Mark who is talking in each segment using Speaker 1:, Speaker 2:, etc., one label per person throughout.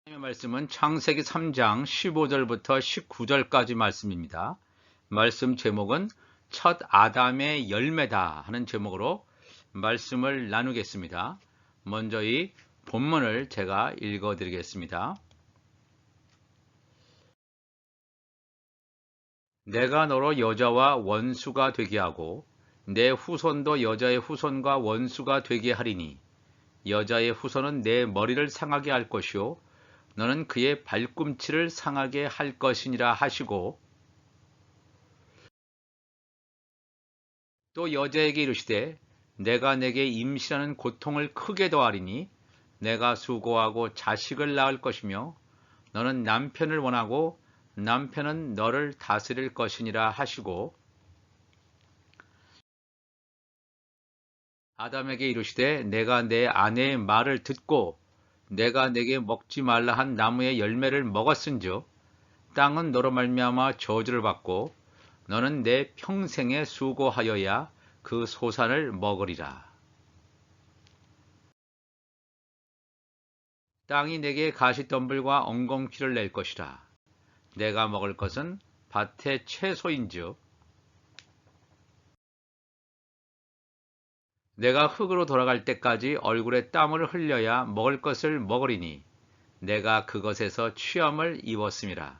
Speaker 1: 하나님의 말씀은 창세기 3장 15절부터 19절까지 말씀입니다. 말씀 제목은 첫 아담의 열매다 하는 제목으로 말씀을 나누겠습니다. 먼저 이 본문을 제가 읽어드리겠습니다. 내가 너로 여자와 원수가 되게 하고 내 후손도 여자의 후손과 원수가 되게 하리니 여자의 후손은 내 머리를 상하게 할 것이요 너는 그의 발꿈치를 상하게 할 것이니라 하시고 또 여자에게 이르시되 내가 내게 임신하는 고통을 크게 더하리니 내가 수고하고 자식을 낳을 것이며 너는 남편을 원하고 남편은 너를 다스릴 것이니라 하시고 아담에게 이르시되 내가 내 아내의 말을 듣고 내가 내게 먹지 말라 한 나무의 열매를 먹었은즉 땅은 너로 말미암아 저주를 받고 너는 내 평생에 수고하여야 그 소산을 먹으리라. 땅이 내게 가시덤불과 엉겅퀴를 낼 것이라. 내가 먹을 것은 밭의 채소인즉 내가 흙으로 돌아갈 때까지 얼굴에 땀을 흘려야 먹을 것을 먹으리니 내가 그것에서 취함을 입었음이라.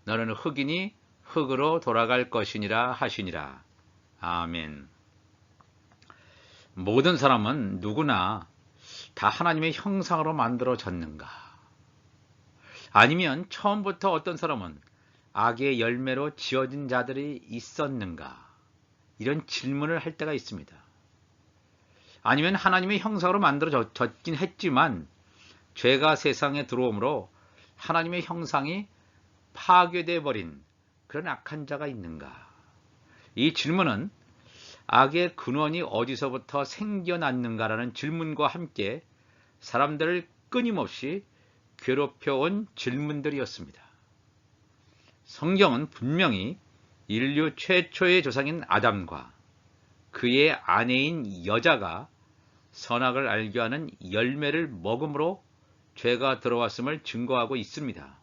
Speaker 1: 너는 흙이니 흙으로 돌아갈 것이니라 하시니라. 아멘. 모든 사람은 누구나 다 하나님의 형상으로 만들어졌는가? 아니면 처음부터 어떤 사람은 악의 열매로 지어진 자들이 있었는가? 이런 질문을 할 때가 있습니다. 아니면 하나님의 형상으로 만들어졌긴 했지만 죄가 세상에 들어오므로 하나님의 형상이 파괴되어 버린 그런 악한 자가 있는가? 이 질문은 악의 근원이 어디서부터 생겨났는가라는 질문과 함께 사람들을 끊임없이 괴롭혀온 질문들이었습니다. 성경은 분명히 인류 최초의 조상인 아담과 그의 아내인 여자가 선악을 알게 하는 열매를 먹음으로 죄가 들어왔음을 증거하고 있습니다.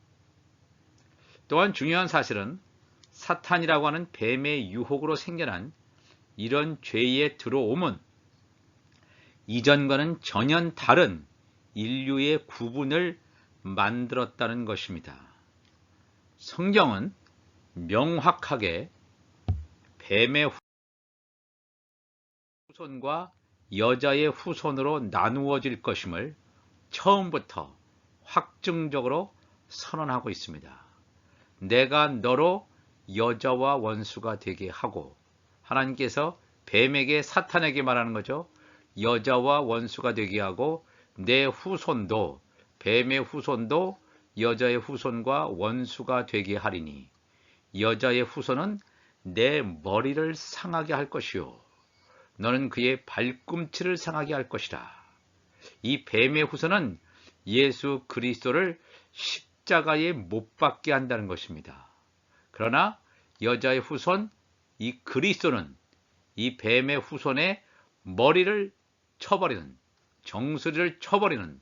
Speaker 1: 또한 중요한 사실은 사탄이라고 하는 뱀의 유혹으로 생겨난 이런 죄의 들어옴은 이전과는 전혀 다른 인류의 구분을 만들었다는 것입니다. 성경은 명확하게 뱀의 후손과 여자의 후손으로 나누어질 것임을 처음부터 확증적으로 선언하고 있습니다. 내가 너로 여자와 원수가 되게 하고 하나님께서 뱀에게 사탄에게 말하는 거죠. 여자와 원수가 되게 하고 내 후손도 뱀의 후손도 여자의 후손과 원수가 되게 하리니 여자의 후손은 내 머리를 상하게 할 것이요 너는 그의 발꿈치를 상하게 할 것이라. 이 뱀의 후손은 예수 그리스도를 십자가에 못 박게 한다는 것입니다. 그러나 여자의 후손 이 그리스도는 이 뱀의 후손의 머리를 쳐버리는 정수리를 쳐버리는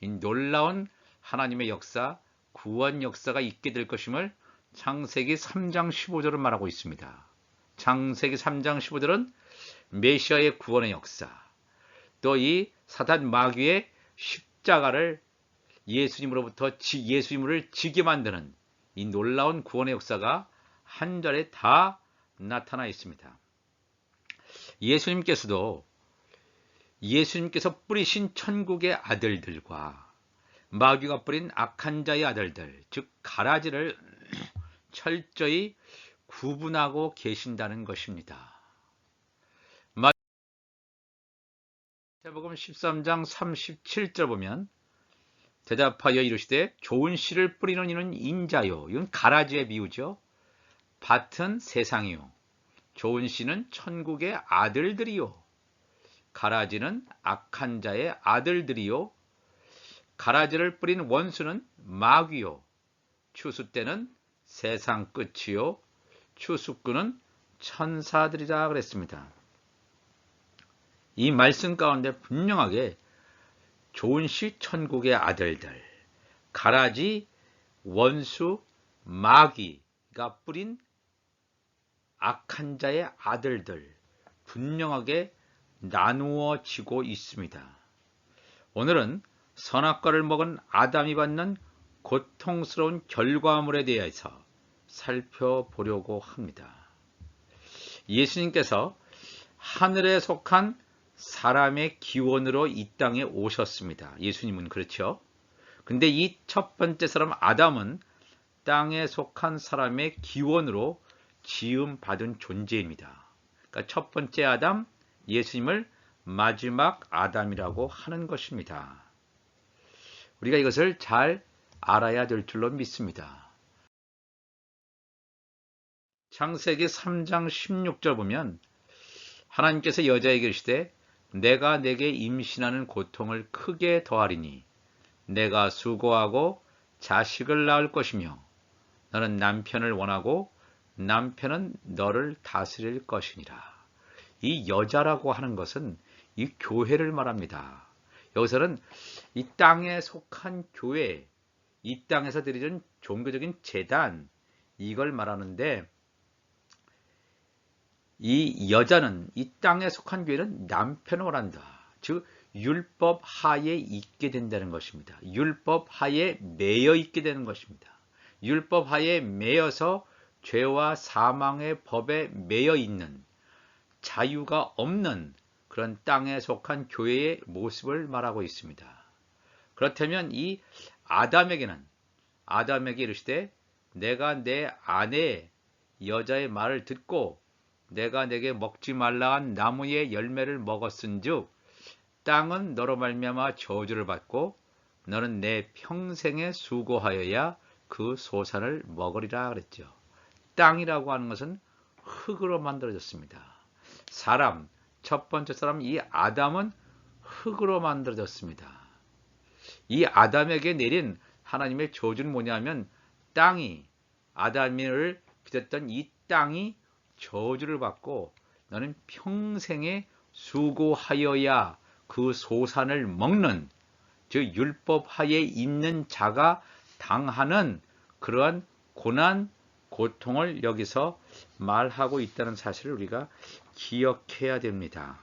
Speaker 1: 이 놀라운 하나님의 역사 구원 역사가 있게 될 것임을 창세기 3장 15절은 말하고 있습니다. 창세기 3장 15절은 메시아의 구원의 역사 또 이 사단 마귀의 십자가를 예수님으로부터 예수님을 지게 만드는 이 놀라운 구원의 역사가 한 절에 다 나타나 있습니다. 예수님께서 뿌리신 천국의 아들들과 마귀가 뿌린 악한 자의 아들들, 즉 가라지를 철저히 구분하고 계신다는 것입니다. 마태복음 13장 37절 보면 대답하여 이르시되 좋은 씨를 뿌리는 이는 인자요. 이건 가라지의 비유죠. 밭은 세상이요. 좋은 씨는 천국의 아들들이요. 가라지는 악한 자의 아들들이요. 가라지를 뿌린 원수는 마귀요. 추수 때는 세상 끝이요. 추수꾼은 천사들이라 그랬습니다. 이 말씀 가운데 분명하게 좋은 씨 천국의 아들들, 가라지, 원수, 마귀가 뿌린 악한 자의 아들들 분명하게 나누어지고 있습니다. 오늘은 선악과를 먹은 아담이 받는 고통스러운 결과물에 대해서 살펴보려고 합니다. 예수님께서 하늘에 속한 사람의 기원으로 이 땅에 오셨습니다. 예수님은 그렇죠. 근데 이 첫 번째 사람 아담은 땅에 속한 사람의 기원으로 지음받은 존재입니다. 그러니까 첫 번째 아담, 예수님을 마지막 아담이라고 하는 것입니다. 우리가 이것을 잘 알아야 될 줄로 믿습니다. 창세기 3장 16절 보면 하나님께서 여자에게 이르시되 내가 내게 임신하는 고통을 크게 더하리니 내가 수고하고 자식을 낳을 것이며 너는 남편을 원하고 남편은 너를 다스릴 것이니라. 이 여자라고 하는 것은 이 교회를 말합니다. 여기서는 이 땅에 속한 교회, 이 땅에서 드리는 종교적인 제단, 이걸 말하는데 이 여자는 이 땅에 속한 교회는 남편을 원한다. 즉 율법 하에 있게 된다는 것입니다. 율법 하에 매여 있게 되는 것입니다. 율법 하에 매여서 죄와 사망의 법에 매여 있는 자유가 없는 그런 땅에 속한 교회의 모습을 말하고 있습니다. 그렇다면 이 아담에게 이르시되 내가 내 아내 여자의 말을 듣고 내가 내게 먹지 말라 한 나무의 열매를 먹었은즉 땅은 너로 말미암아 저주를 받고 너는 내 평생에 수고하여야 그 소산을 먹으리라 그랬죠. 땅이라고 하는 것은 흙으로 만들어졌습니다. 사람, 첫 번째 사람 이 아담은 흙으로 만들어졌습니다. 이 아담에게 내린 하나님의 저주는 뭐냐면 땅이 아담을 빚었던 이 땅이 저주를 받고 너는 평생에 수고하여야 그 소산을 먹는 즉 율법 하에 있는 자가 당하는 그러한 고난, 고통을 여기서 말하고 있다는 사실을 우리가 기억해야 됩니다.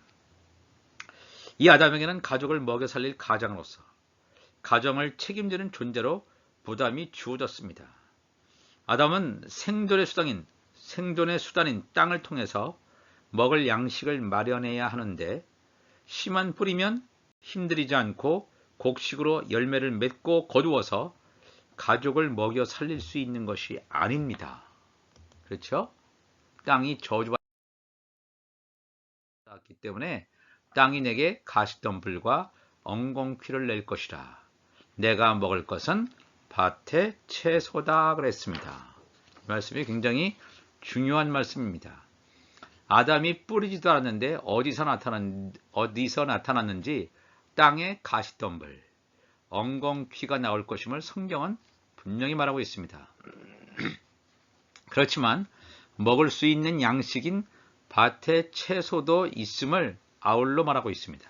Speaker 1: 이 아담에게는 가족을 먹여 살릴 가장으로서 가정을 책임지는 존재로 부담이 주어졌습니다. 아담은 생존의 수단인 땅을 통해서 먹을 양식을 마련해야 하는데 씨만 뿌리면 힘들이지 않고 곡식으로 열매를 맺고 거두어서 가족을 먹여 살릴 수 있는 것이 아닙니다. 그렇죠? 땅이 저주받았기 때문에 땅이 내게 가시덤불과 엉겅퀴를 낼 것이라. 내가 먹을 것은 밭의 채소다 그랬습니다. 이 말씀이 굉장히 중요한 말씀입니다. 아담이 뿌리지도 않았는데 어디서 나타났는지 땅에 가시덤불, 엉겅퀴가 나올 것임을 성경은 분명히 말하고 있습니다. 그렇지만 먹을 수 있는 양식인 밭의 채소도 있음을 아울러 말하고 있습니다.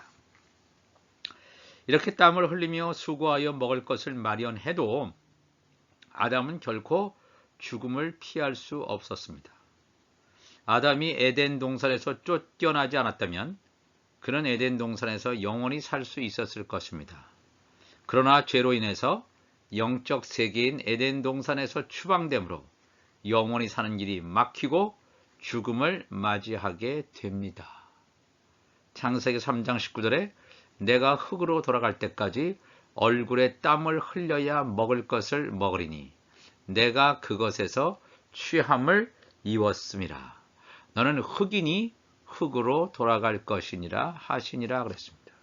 Speaker 1: 이렇게 땀을 흘리며 수고하여 먹을 것을 마련해도 아담은 결코 죽음을 피할 수 없었습니다. 아담이 에덴 동산에서 쫓겨나지 않았다면 그는 에덴 동산에서 영원히 살 수 있었을 것입니다. 그러나 죄로 인해서 영적 세계인 에덴 동산에서 추방됨으로 영원히 사는 길이 막히고 죽음을 맞이하게 됩니다. 창세기 3장 19절에 내가 흙으로 돌아갈 때까지 얼굴에 땀을 흘려야 먹을 것을 먹으리니 내가 그것에서 취함을 입었음이라. 너는 흙이니 흙으로 돌아갈 것이니라 하시니라 그랬습니다.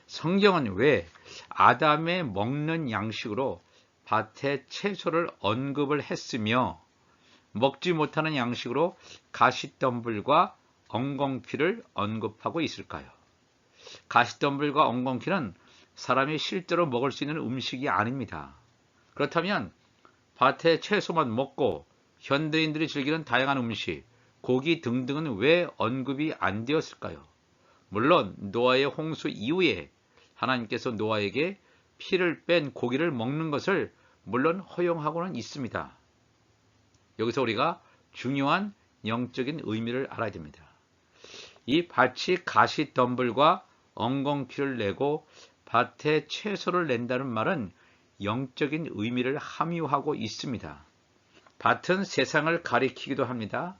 Speaker 1: 성경은 왜 아담의 먹는 양식으로 밭의 채소를 언급을 했으며 먹지 못하는 양식으로 가시덤불과 엉겅퀴를 언급하고 있을까요? 가시덤불과 엉겅퀴는 사람이 실제로 먹을 수 있는 음식이 아닙니다. 그렇다면 밭의 채소만 먹고 현대인들이 즐기는 다양한 음식, 고기 등등은 왜 언급이 안 되었을까요? 물론 노아의 홍수 이후에 하나님께서 노아에게 피를 뺀 고기를 먹는 것을 물론 허용하고는 있습니다. 여기서 우리가 중요한 영적인 의미를 알아야 됩니다. 이 밭이 가시덤불과 엉겅퀴를 내고 밭에 채소를 낸다는 말은 영적인 의미를 함유하고 있습니다. 밭은 세상을 가리키기도 합니다.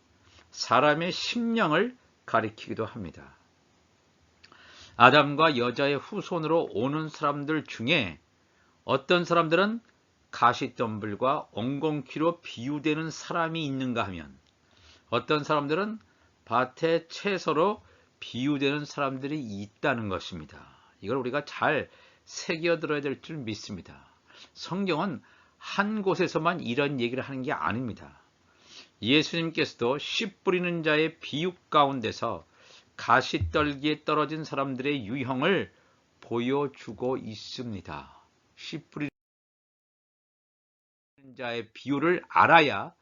Speaker 1: 사람의 심령을 가리키기도 합니다. 아담과 여자의 후손으로 오는 사람들 중에 어떤 사람들은 가시덤불과 엉겅퀴로 비유되는 사람이 있는가 하면 어떤 사람들은 밭의 채소로 비유되는 사람들이 있다는 것입니다. 이걸 우리가 잘 새겨들어야 될 줄 믿습니다. 성경은 한 곳에서만 이런 얘기를 하는 게 아닙니다. 예수님께서도 씨 뿌리는 자의 비유 가운데서 가시떨기에 떨어진 사람들의 유형을 보여주고 있습니다. 씨 뿌리는 자의 비유를 알아야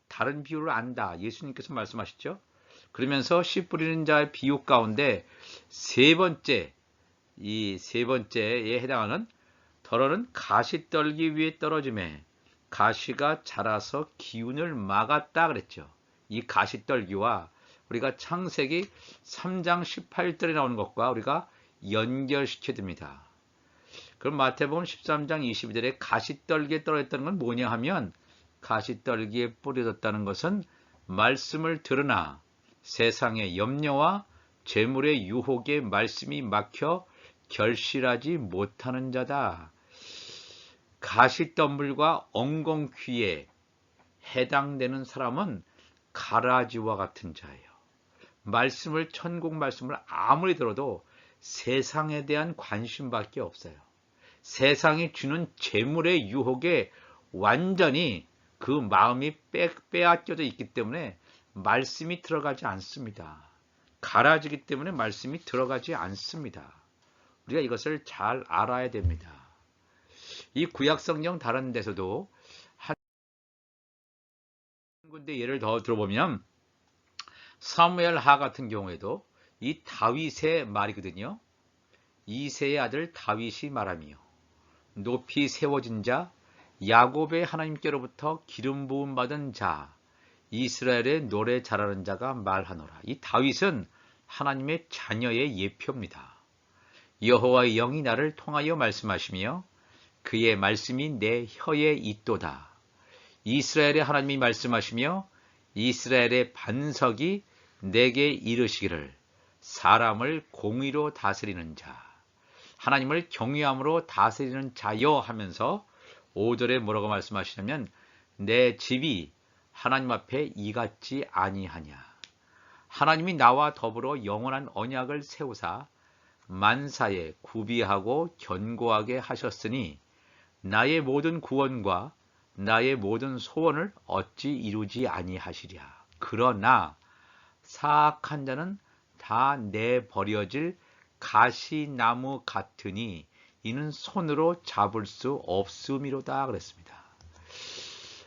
Speaker 1: 다른 비유를 안다. 예수님께서 말씀하셨죠. 그러면서 씨 뿌리는 자의 비유 가운데 이 세 번째에 해당하는 더러는 가시떨기 위에 떨어짐에 가시가 자라서 기운을 막았다 그랬죠. 이 가시떨기와 우리가 창세기 3장 18절에 나오는 것과 우리가 연결시켜야 됩니다. 그럼 마태복음 13장 22절에 가시떨기에 떨어졌다는 건 뭐냐 하면 가시떨기에 뿌려졌다는 것은 말씀을 들으나 세상의 염려와 재물의 유혹에 말씀이 막혀 결실하지 못하는 자다. 가시덤불과 엉겅퀴에 해당되는 사람은 가라지와 같은 자예요. 천국 말씀을 아무리 들어도 세상에 대한 관심밖에 없어요. 세상이 주는 재물의 유혹에 완전히 그 마음이 빼앗겨져 있기 때문에 말씀이 들어가지 않습니다. 가라지기 때문에 말씀이 들어가지 않습니다. 우리가 이것을 잘 알아야 됩니다. 이 구약성경 다른 데서도 한 군데 예를 더 들어보면 사무엘하 같은 경우에도 이 다윗의 말이거든요. 이새의 아들 다윗이 말하며 높이 세워진 자 야곱의 하나님께로부터 기름 부음 받은 자 이스라엘의 노래 잘하는 자가 말하노라. 이 다윗은 하나님의 자녀의 예표입니다. 여호와의 영이 나를 통하여 말씀하시며 그의 말씀이 내 혀에 있도다. 이스라엘의 하나님이 말씀하시며 이스라엘의 반석이 내게 이르시기를 사람을 공의로 다스리는 자 하나님을 경외함으로 다스리는 자여 하면서 5절에 뭐라고 말씀하시냐면 내 집이 하나님 앞에 이같지 아니하냐. 하나님이 나와 더불어 영원한 언약을 세우사 만사에 구비하고 견고하게 하셨으니 나의 모든 구원과 나의 모든 소원을 어찌 이루지 아니하시랴. 그러나 사악한 자는 다 내버려질 가시나무 같으니 이는 손으로 잡을 수 없음이로다 그랬습니다.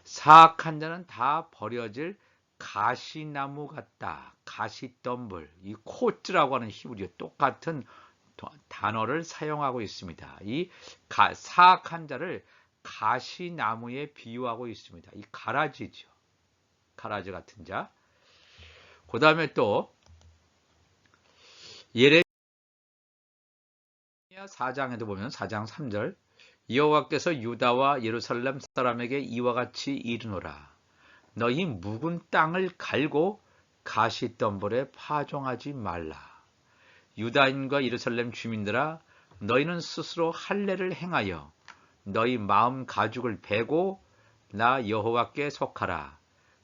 Speaker 1: 사악한 자는 다 버려질 가시나무 같다. 가시덤불, 이 코츠라고 하는 히브리어 똑같은 단어를 사용하고 있습니다. 이 사악한 자를 가시나무에 비유하고 있습니다. 이 가라지죠. 가라지 같은 자. 그 다음에 또 예레미야 4장에도 보면 4장 3절 여호와께서 유다와 예루살렘 사람에게 이와 같이 이르노라. 너희 묵은 땅을 갈고 가시덤불에 파종하지 말라. 유다인과 예루살렘 주민들아 너희는 스스로 할례를 행하여 너희 마음 가죽을 베고 나 여호와께 속하라.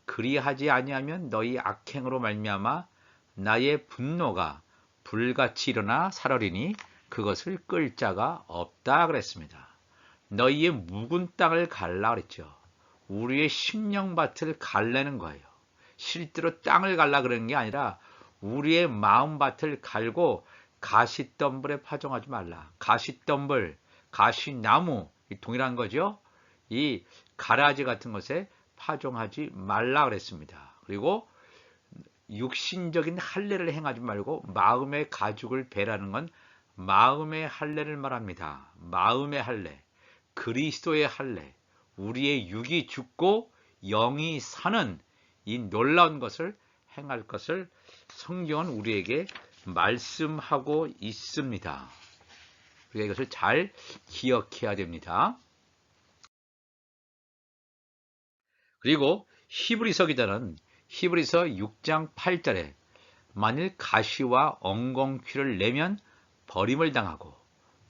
Speaker 1: 그리하지 아니하면 너희 악행으로 말미암아 나의 분노가 불같이 일어나 살얼이니 그것을 끌 자가 없다 그랬습니다. 너희의 묵은 땅을 갈라 그랬죠. 우리의 심령밭을 갈라는 거예요. 실제로 땅을 갈라 그러는 게 아니라 우리의 마음밭을 갈고 가시덤불에 파종하지 말라. 가시덤불, 가시나무 동일한 거죠. 이 가라지 같은 것에 파종하지 말라 그랬습니다. 그리고 육신적인 할례를 행하지 말고 마음의 가죽을 베라는 건 마음의 할례를 말합니다. 마음의 할례, 그리스도의 할례, 우리의 육이 죽고 영이 사는 이 놀라운 것을 행할 것을 성경은 우리에게 말씀하고 있습니다. 우리가 이것을 잘 기억해야 됩니다. 그리고 히브리서 기자는 히브리서 6장 8절에 만일 가시와 엉겅퀴를 내면 버림을 당하고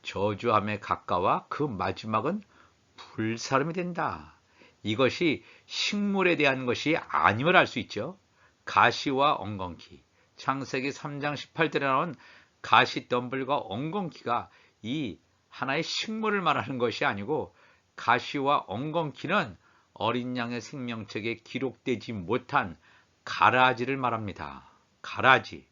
Speaker 1: 저주함에 가까워 그 마지막은 불사름이 된다. 이것이 식물에 대한 것이 아님을 알 수 있죠. 가시와 엉겅퀴. 창세기 3장 18절에 나온 가시덤불과 엉겅퀴가 이 하나의 식물을 말하는 것이 아니고 가시와 엉겅퀴는 어린 양의 생명책에 기록되지 못한 가라지를 말합니다. 가라지.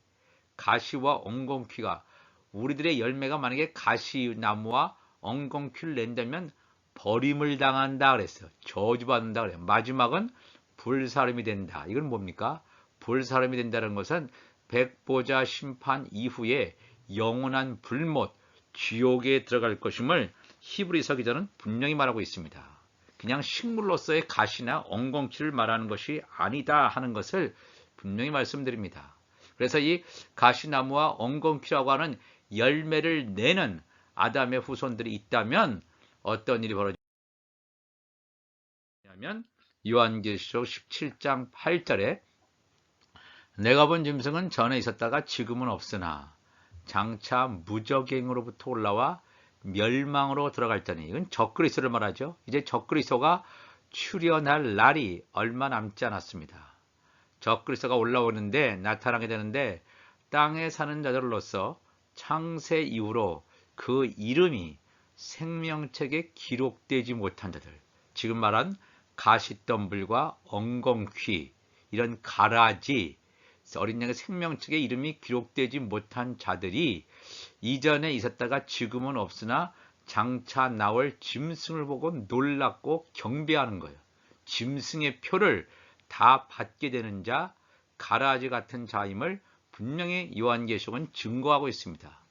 Speaker 1: 가시와 엉겅퀴가 우리들의 열매가 만약에 가시나무와 엉겅퀴를 낸다면 버림을 당한다 그랬어요. 저주받는다 그래요. 마지막은 불사름이 된다. 이건 뭡니까? 불사름이 된다는 것은 백보자 심판 이후에 영원한 불못, 지옥에 들어갈 것임을 히브리서 기자는 분명히 말하고 있습니다. 그냥 식물로서의 가시나 엉겅퀴를 말하는 것이 아니다 하는 것을 분명히 말씀드립니다. 그래서 이 가시나무와 엉겅퀴라고 하는 열매를 내는 아담의 후손들이 있다면 어떤 일이 벌어지냐면 요한계시록 17장 8절에 내가 본 짐승은 전에 있었다가 지금은 없으나 장차 무적행으로부터 올라와 멸망으로 들어갈 때니 이건 적그리스도를 말하죠. 이제 적그리스도가 출현할 날이 얼마 남지 않았습니다. 적그리스도가 올라오는데 나타나게 되는데 땅에 사는 자들로서 창세 이후로 그 이름이 생명책에 기록되지 못한 자들, 지금 말한 가시덤불과 엉겅퀴, 이런 가라지, 어린 양의 생명책에 이름이 기록되지 못한 자들이 이전에 있었다가 지금은 없으나 장차 나올 짐승을 보고 놀랍고 경배하는 거예요. 짐승의 표를 다 받게 되는 자, 가라지 같은 자임을 분명히 요한계시록은 증거하고 있습니다.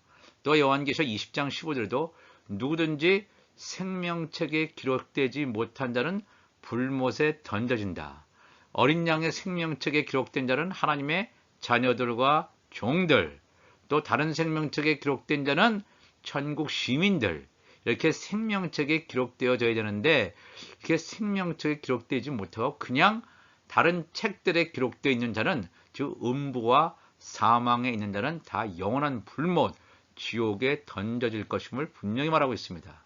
Speaker 1: 또 요한계시록 20장 15절에도 누구든지 생명책에 기록되지 못한 자는 불못에 던져진다. 어린 양의 생명책에 기록된 자는 하나님의 자녀들과 종들, 또 다른 생명책에 기록된 자는 천국 시민들, 이렇게 생명책에 기록되어져야 되는데 그게 생명책에 기록되지 못하고 그냥 다른 책들에 기록되어 있는 자는, 즉 음부와 사망에 있는 자는 다 영원한 불못, 지옥에 던져질 것임을 분명히 말하고 있습니다.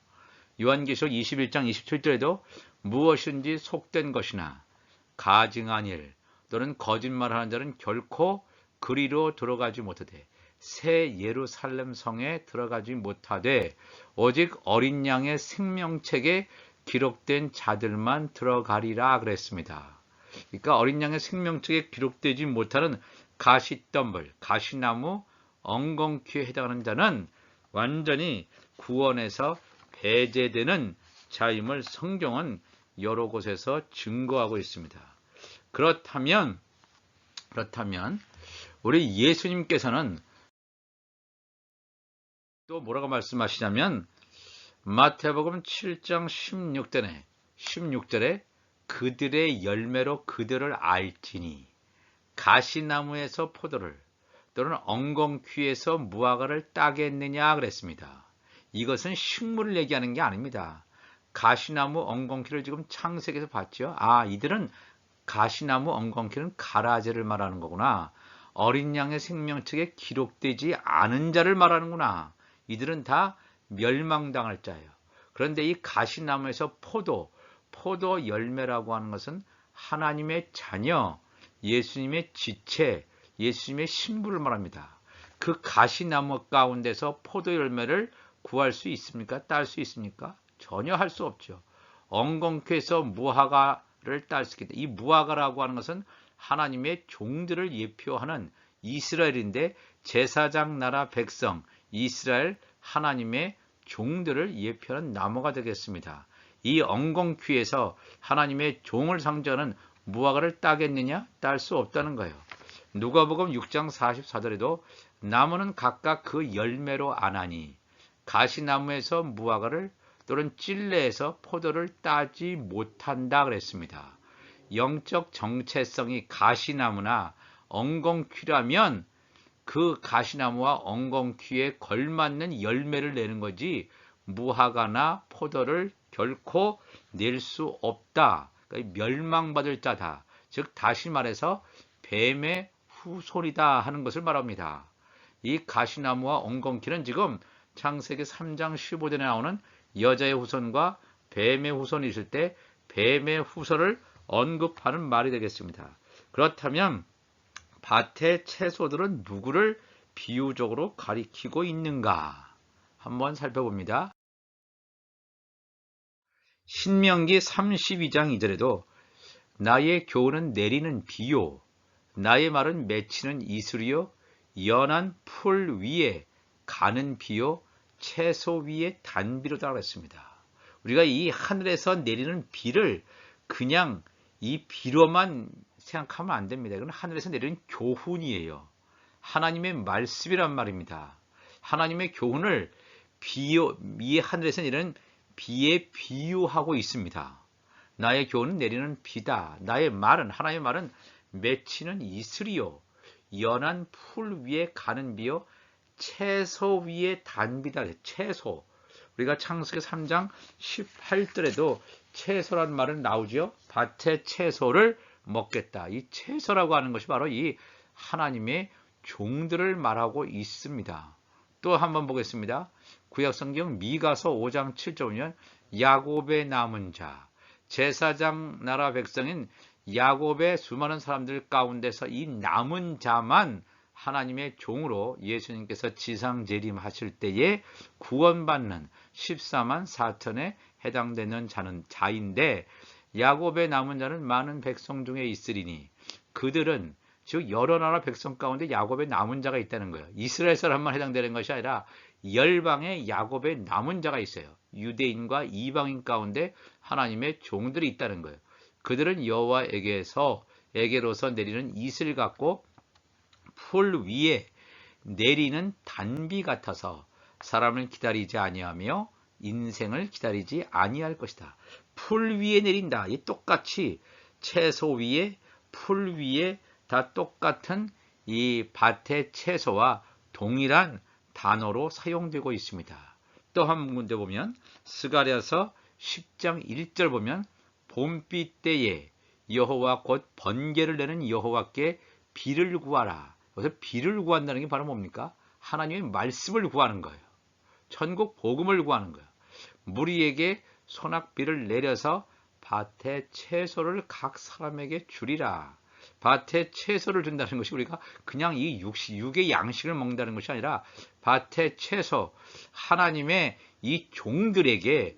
Speaker 1: 요한계시록 21장 27절에도 무엇인지 속된 것이나 가증한 일 또는 거짓말하는 자는 결코 그리로 들어가지 못하되 새 예루살렘 성에 들어가지 못하되 오직 어린 양의 생명책에 기록된 자들만 들어가리라 그랬습니다. 그러니까 어린 양의 생명책에 기록되지 못하는 가시덤불, 가시나무, 엉겅퀴에 해당하는 자는 완전히 구원에서 배제되는 자임을 성경은 여러 곳에서 증거하고 있습니다. 그렇다면 우리 예수님께서는 또 뭐라고 말씀하시냐면 마태복음 7장 16절에 그들의 열매로 그들을 알지니 가시나무에서 포도를 또는 엉겅퀴에서 무화과를 따겠느냐 그랬습니다. 이것은 식물을 얘기하는 게 아닙니다. 가시나무, 엉겅퀴를 지금 창세기에서 봤죠. 아, 이들은 가시나무, 엉겅퀴는 가라지를 말하는 거구나. 어린 양의 생명책에 기록되지 않은 자를 말하는구나. 이들은 다 멸망당할 자예요. 그런데 이 가시나무에서 포도 열매라고 하는 것은 하나님의 자녀, 예수님의 지체, 예수님의 신부를 말합니다. 그 가시나무 가운데서 포도 열매를 구할 수 있습니까? 딸 수 있습니까? 전혀 할 수 없죠. 엉겅퀴에서 무화과를 딸 수 있겠다. 이 무화과라고 하는 것은 하나님의 종들을 예표하는 이스라엘인데 제사장 나라 백성 이스라엘 하나님의 종들을 예표하는 나무가 되겠습니다. 이 엉겅퀴에서 하나님의 종을 상징하는 무화과를 따겠느냐? 딸 수 없다는 거예요. 누가복음 6장 44절에도 나무는 각각 그 열매로 아나니 가시나무에서 무화과를 또는 찔레에서 포도를 따지 못한다 그랬습니다. 영적 정체성이 가시나무나 엉겅퀴라면 그 가시나무와 엉겅퀴에 걸맞는 열매를 내는 거지 무화과나 포도를 결코 낼 수 없다. 그러니까 멸망받을 자다. 즉 다시 말해서 뱀의 후손이다 하는 것을 말합니다. 이 가시나무와 엉겅퀴는 지금 창세기 3장 15절에 나오는 여자의 후손과 뱀의 후손이 있을 때 뱀의 후손을 언급하는 말이 되겠습니다. 그렇다면 밭의 채소들은 누구를 비유적으로 가리키고 있는가? 한번 살펴봅니다. 신명기 32장 2절에도 나의 교훈은 내리는 비요, 나의 말은 맺히는 이슬이요, 연한 풀 위에 가는 비요, 채소 위에 단비로다 그랬습니다. 우리가 이 하늘에서 내리는 비를 그냥 이 비로만 생각하면 안 됩니다. 이건 하늘에서 내리는 교훈이에요. 하나님의 말씀이란 말입니다. 하나님의 교훈을 이 하늘에서 내리는 비에 비유하고 있습니다. 나의 교훈은 내리는 비다. 나의 말은, 하나님의 말은 맺히는 이슬이요, 연한 풀 위에 가는 비요, 채소 위에 단비다. 채소. 우리가 창세기 3장 18절에도 채소라는 말은 나오죠. 밭의 채소를 먹겠다. 이 채소라고 하는 것이 바로 이 하나님의 종들을 말하고 있습니다. 또 한번 보겠습니다. 구약성경 미가서 5장 7절 보면 야곱의 남은 자, 제사장 나라 백성인 야곱의 수많은 사람들 가운데서 이 남은 자만 하나님의 종으로 예수님께서 지상재림하실 때에 구원받는 14만 4천에 해당되는 자인데 야곱의 남은 자는 많은 백성 중에 있으리니 그들은 즉 여러 나라 백성 가운데 야곱의 남은 자가 있다는 거예요. 이스라엘 사람만 해당되는 것이 아니라 열방의 야곱의 남은 자가 있어요. 유대인과 이방인 가운데 하나님의 종들이 있다는 거예요. 그들은 여호와에게로서 내리는 이슬 같고 풀 위에 내리는 단비 같아서 사람을 기다리지 아니하며 인생을 기다리지 아니할 것이다. 풀 위에 내린다. 이 똑같이 채소 위에 풀 위에 다 똑같은 이 밭의 채소와 동일한 단어로 사용되고 있습니다. 또 한 군데 보면 스가랴서 10장 1절 보면 봄비 때에 여호와 곧 번개를 내는 여호와께 비를 구하라. 그래서 비를 구한다는 게 바로 뭡니까? 하나님의 말씀을 구하는 거예요. 천국 복음을 구하는 거예요. 무리에게 소낙비를 내려서 밭의 채소를 각 사람에게 주리라. 밭의 채소를 준다는 것이 우리가 그냥 이 육의 양식을 먹는다는 것이 아니라 밭의 채소, 하나님의 이 종들에게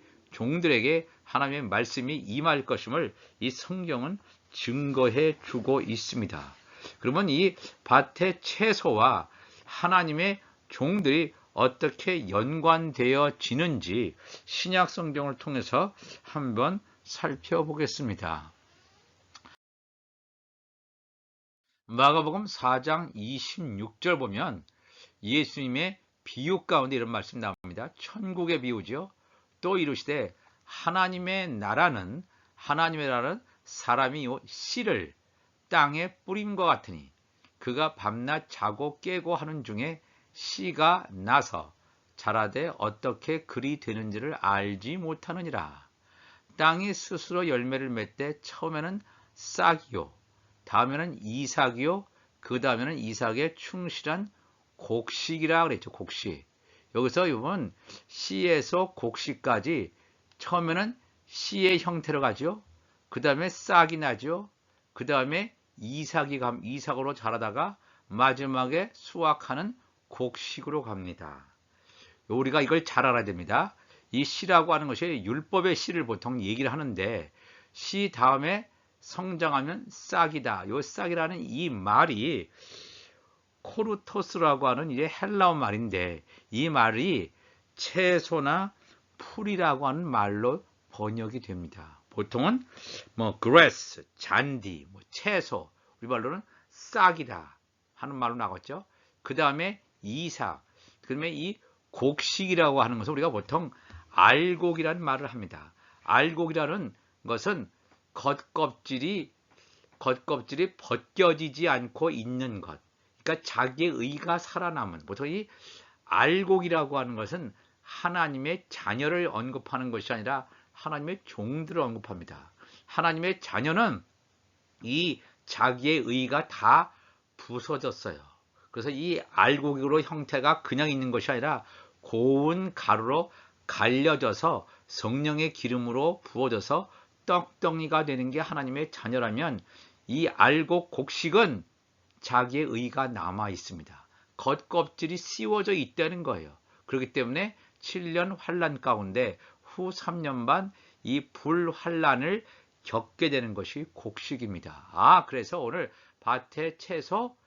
Speaker 1: 하나님의 말씀이 임할 것임을 이 성경은 증거해 주고 있습니다. 그러면 이 밭의 채소와 하나님의 종들이 어떻게 연관되어지는지 신약 성경을 통해서 한번 살펴보겠습니다. 마가복음 4장 26절 보면 예수님의 비유 가운데 이런 말씀 나옵니다. 천국의 비유죠. 또 이르시되 하나님의 나라는 사람이 씨를 땅에 뿌림과 같으니 그가 밤낮 자고 깨고 하는 중에 씨가 나서 자라되 어떻게 그리 되는지를 알지 못하느니라. 땅이 스스로 열매를 맺되 처음에는 싹이요, 다음에는 이삭이요, 그 다음에는 이삭의 충실한 곡식이라 그랬죠. 곡식. 여기서 이번 씨에서 곡식까지 처음에는 씨의 형태로 가죠. 그 다음에 싹이 나죠. 그 다음에 이삭으로 자라다가 마지막에 수확하는 곡식으로 갑니다. 우리가 이걸 잘 알아야 됩니다. 이 씨라고 하는 것이 율법의 씨를 보통 얘기를 하는데 씨 다음에 성장하면 싹이다. 이 싹이라는 이 말이 코르토스라고 하는 이제 헬라어 말인데 이 말이 채소나 풀이라고 하는 말로 번역이 됩니다. 보통은 grass, 잔디, 채소, 우리 말로는 싹이다 하는 말로 나갔죠. 그 다음에 이삭. 그러면 이 곡식이라고 하는 것은 우리가 보통 알곡이라는 말을 합니다. 알곡이라는 것은 겉껍질이 벗겨지지 않고 있는 것. 그러니까 자기의 의가 살아남은. 보통 이 알곡이라고 하는 것은 하나님의 자녀를 언급하는 것이 아니라 하나님의 종들을 언급합니다. 하나님의 자녀는 이 자기의 의가 다 부서졌어요. 그래서 이 알곡으로 형태가 그냥 있는 것이 아니라 고운 가루로 갈려져서 성령의 기름으로 부어져서 떡덩이가 되는 게 하나님의 자녀라면, 이 알곡 곡식은 자기의 의가 남아 있습니다. 겉껍질이 씌워져 있다는 거예요. 그렇기 때문에 7년 환란 가운데 후 3년 반 이 불환란을 겪게 되는 것이 곡식입니다. 그래서 오늘 밭의 채소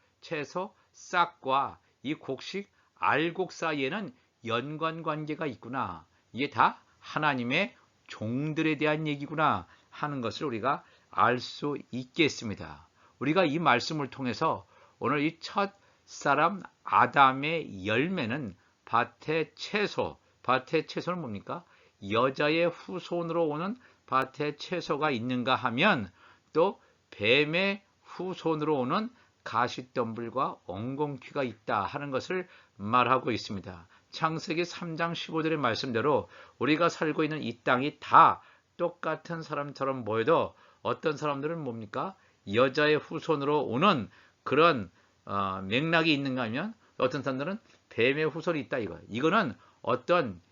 Speaker 1: 싹과 이 곡식 알곡 사이에는 연관관계가 있구나. 이게 다 하나님의 종들에 대한 얘기구나 하는 것을 우리가 알 수 있겠습니다. 우리가 이 말씀을 통해서 오늘 이 첫 사람 아담의 열매는 밭의 채소는 뭡니까? 여자의 후손으로 오는 밭의 채소가 있는가 하면 또 뱀의 후손으로 오는 가시덤불과 엉겅퀴가 있다 하는 것을 말하고 있습니다. 창세기 3장 15절의 말씀대로 우리가 살고 있는 이 땅이 다 똑같은 사람처럼 보여도 어떤 사람들은 뭡니까? 여자의 후손으로 오는 그런 맥락이 있는가 하면 어떤 사람들은 뱀의 후손이 있다 이거. 이거는 어떤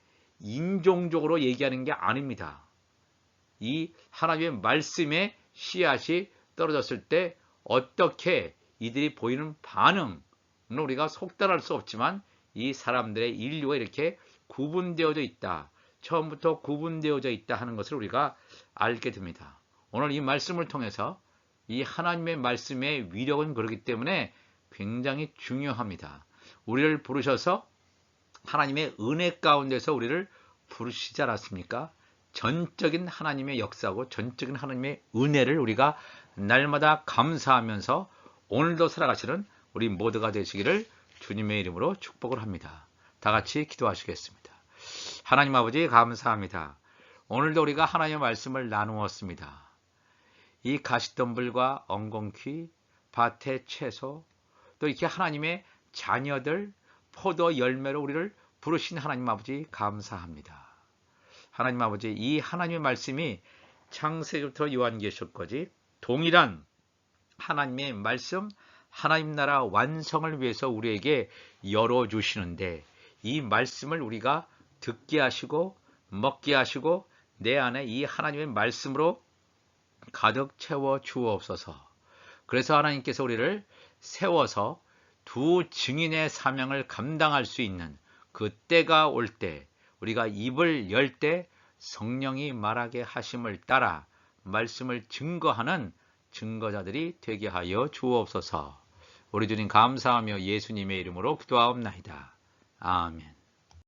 Speaker 1: 인종적으로 얘기하는 게 아닙니다. 이 하나님의 말씀의 씨앗이 떨어졌을 때 어떻게 이들이 보이는 반응은 우리가 속단할 수 없지만 이 사람들의 인류가 이렇게 구분되어져 있다. 처음부터 구분되어져 있다 하는 것을 우리가 알게 됩니다. 오늘 이 말씀을 통해서 이 하나님의 말씀의 위력은 그렇기 때문에 굉장히 중요합니다. 우리를 부르셔서 하나님의 은혜 가운데서 우리를 부르시지 않았습니까? 전적인 하나님의 역사고 전적인 하나님의 은혜를 우리가 날마다 감사하면서 오늘도 살아가시는 우리 모두가 되시기를 주님의 이름으로 축복을 합니다. 다 같이 기도하시겠습니다. 하나님 아버지 감사합니다. 오늘도 우리가 하나님의 말씀을 나누었습니다. 이 가시덤불과 엉겅퀴, 밭의 채소, 또 이렇게 하나님의 자녀들, 포도 열매로 우리를 부르신 하나님 아버지 감사합니다. 하나님 아버지, 이 하나님의 말씀이 창세기부터 요한계시록까지 동일한 하나님의 말씀, 하나님 나라 완성을 위해서 우리에게 열어주시는데 이 말씀을 우리가 듣게 하시고 먹게 하시고 내 안에 이 하나님의 말씀으로 가득 채워 주옵소서. 그래서 하나님께서 우리를 세워서 두 증인의 사명을 감당할 수 있는 그 때가 올 때 우리가 입을 열 때 성령이 말하게 하심을 따라 말씀을 증거하는 증거자들이 되게 하여 주옵소서. 우리 주님 감사하며 예수님의 이름으로 기도하옵나이다. 아멘.